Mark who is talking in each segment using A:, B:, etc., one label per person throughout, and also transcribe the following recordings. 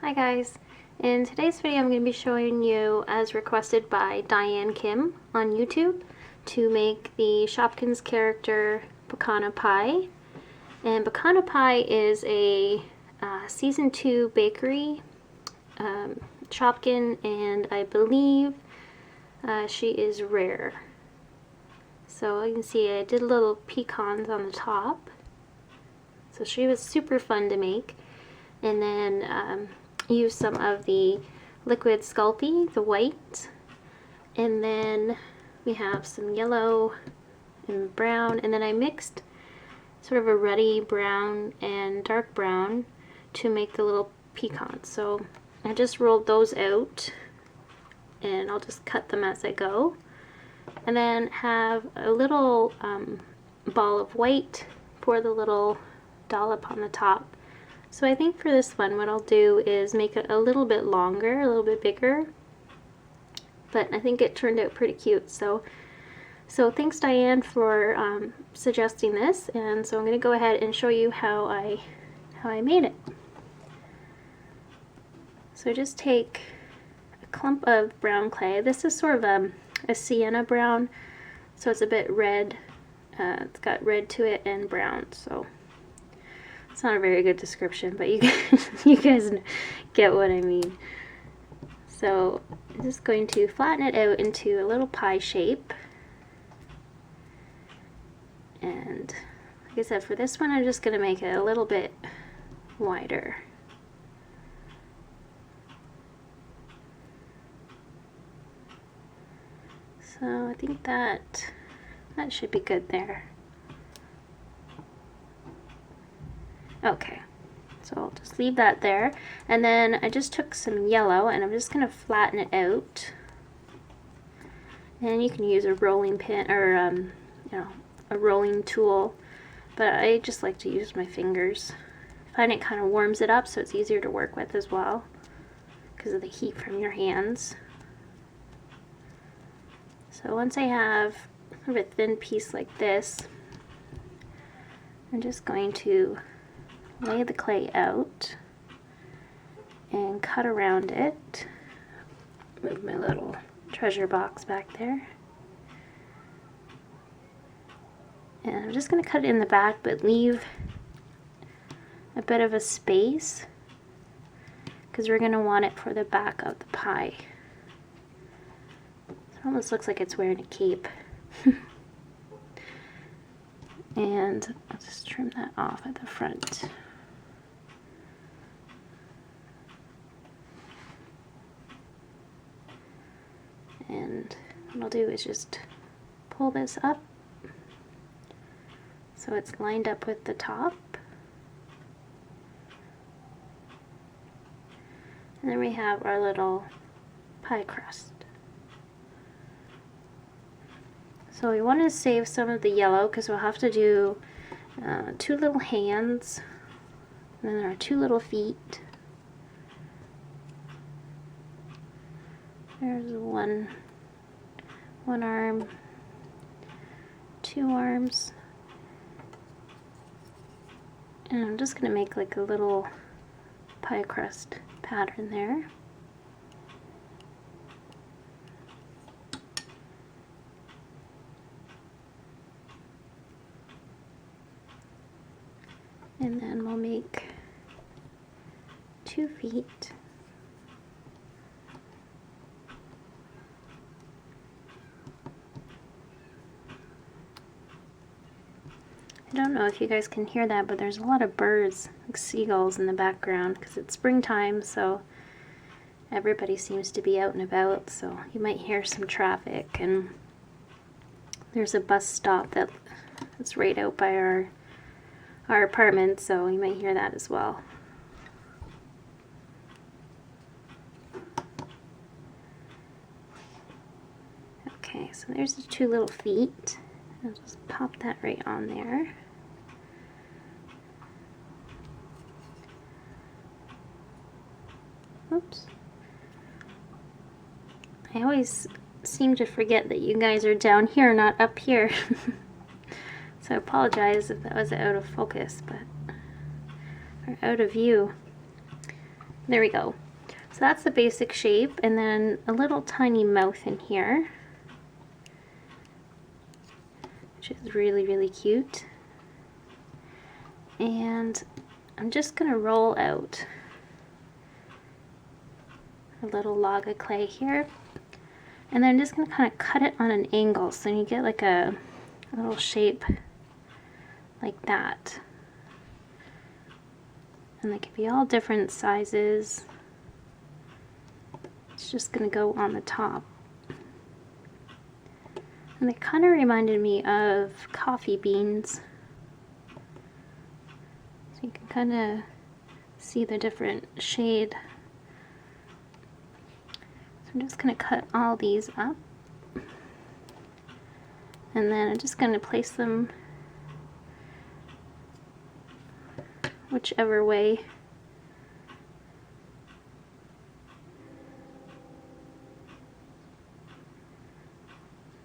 A: Hi guys, in today's video I'm going to be showing you, as requested by Diane Kim on YouTube, to make the Shopkins character Pecanna Pie. And Pecanna Pie is a season 2 bakery Shopkin, and I believe she is rare. So you can see I did little pecans on the top. So she was super fun to make. And then use some of the liquid sculpey, the white, and then we have some yellow and brown, and then I mixed sort of a ruddy brown and dark brown to make the little pecans. So I just rolled those out, and I'll just cut them as I go, and then have a little ball of white for the little dollop on the top. So I think for this one what I'll do is make it a little bit longer, a little bit bigger, but I think it turned out pretty cute. So thanks Diane for suggesting this, and so I'm going to go ahead and show you how I made it. So just take a clump of brown clay. This is sort of a sienna brown, so it's a bit red. It's got red to it and brown, so it's not a very good description, but you guys get what I mean. So I'm just going to flatten it out into a little pie shape. And like I said, for this one I'm just going to make it a little bit wider. So I think that should be good there. Okay, so I'll just leave that there, and then I just took some yellow and I'm just going to flatten it out, and you can use a rolling pin or you know, a rolling tool, but I just like to use my fingers. I find it kind of warms it up, so it's easier to work with as well because of the heat from your hands. So once I have sort of a thin piece like this, I'm just going to lay the clay out and cut around it. Move my little treasure box back there. And I'm just going to cut it in the back, but leave a bit of a space because we're going to want it for the back of the pie. It almost looks like it's wearing a cape. And I'll just trim that off at the front. And what I'll do is just pull this up so it's lined up with the top. And then we have our little pie crust. So we want to save some of the yellow because we'll have to do 2 little hands, and then there are 2 little feet. There's one arm, 2 arms, and I'm just going to make like a little pie crust pattern there. And then we'll make 2 feet. I don't know if you guys can hear that, but there's a lot of birds, like seagulls, in the background because it's springtime, so everybody seems to be out and about, so you might hear some traffic. And there's a bus stop that's right out by our apartment, so you might hear that as well. Okay, so there's the 2 little feet. I'll just pop that right on there. Oops. I always seem to forget that you guys are down here, not up here. So I apologize if that was out of focus, but or out of view. There we go. So that's the basic shape, and then a little tiny mouth in here, which is really, really cute. And I'm just gonna roll out a little log of clay here, and then I'm just gonna kind of cut it on an angle so you get like a little shape like that. And they can be all different sizes. It's just gonna go on the top. And they kind of reminded me of coffee beans. So you can kind of see the different shade. So I'm just gonna cut all these up. And then I'm just gonna place them whichever way.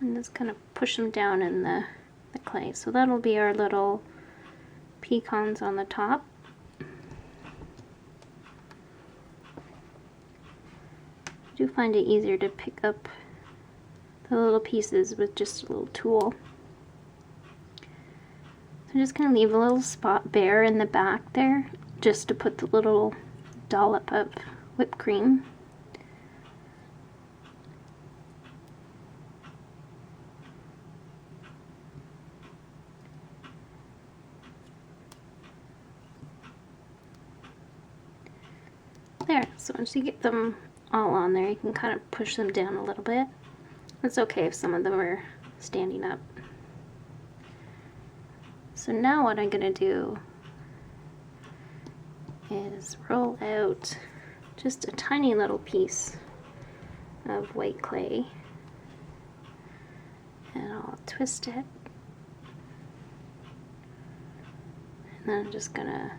A: And just kind of push them down in the clay. So that'll be our little pecans on the top. I do find it easier to pick up the little pieces with just a little tool. I'm just going to leave a little spot bare in the back there just to put the little dollop of whipped cream. There, so once you get them all on there, you can kind of push them down a little bit. It's okay if some of them are standing up. So now what I'm going to do is roll out just a tiny little piece of white clay, and I'll twist it, and then I'm just going to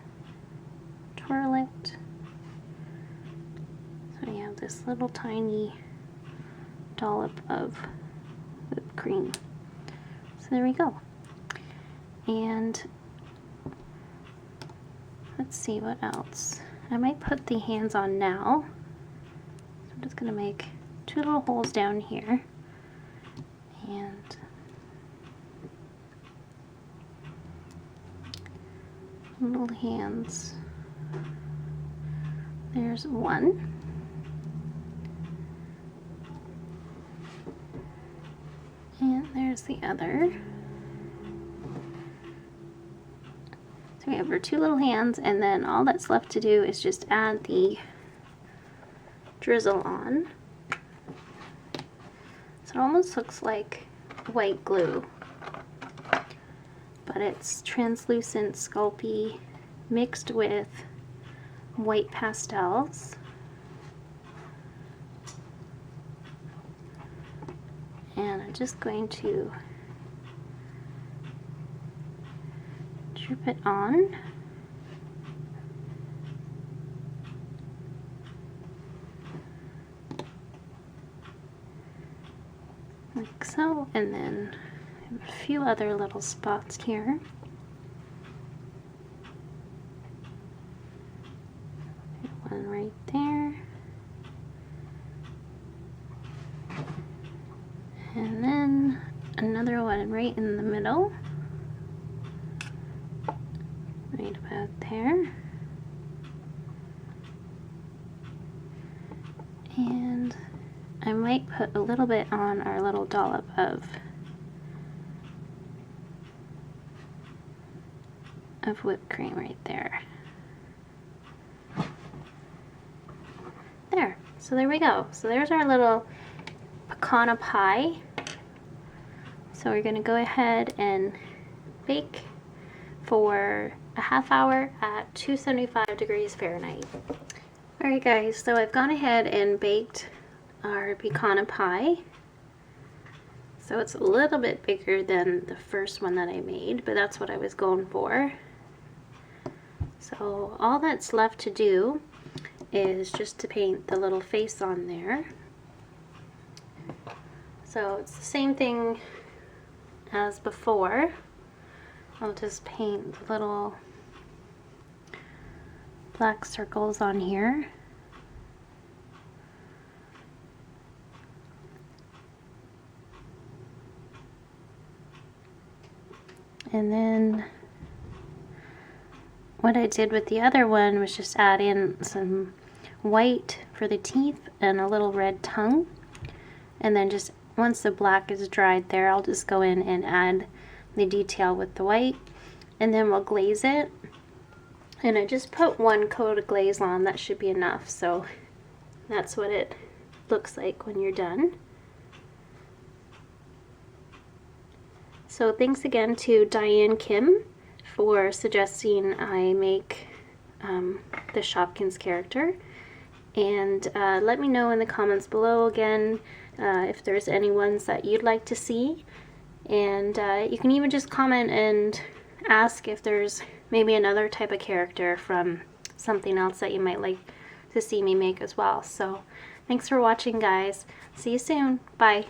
A: twirl it. So we have this little tiny dollop of whipped cream. So there we go. And let's see what else. I might put the hands on now. So I'm just going to make 2 little holes down here. And little hands. There's one. And there's the other. So we have our 2 little hands, and then all that's left to do is just add the drizzle on. So it almost looks like white glue, but it's translucent Sculpey mixed with white pastels. And I'm just going to drip it on. Like so, and then a few other little spots here. One right there. And then another one right in the middle. Right about there. And I might put a little bit on our little dollop of whipped cream right there. There. So there we go. So there's our little Pecanna Pie. So we're going to go ahead and bake for a half hour at 275 degrees Fahrenheit. Alright guys, so I've gone ahead and baked our Pecanna Pie. So it's a little bit bigger than the first one that I made, but that's what I was going for. So all that's left to do is just to paint the little face on there. So it's the same thing as before. I'll just paint the little black circles on here. And then what I did with the other one was just add in some white for the teeth and a little red tongue. And then just once the black is dried there, I'll just go in and add the detail with the white. And then we'll glaze it. And I just put one coat of glaze on, that should be enough. So that's what it looks like when you're done. So thanks again to Diane Kim for suggesting I make the Shopkins character. And let me know in the comments below again if there's any ones that you'd like to see. And you can even just comment and ask if there's maybe another type of character from something else that you might like to see me make as well. So thanks for watching, guys. See you soon. Bye.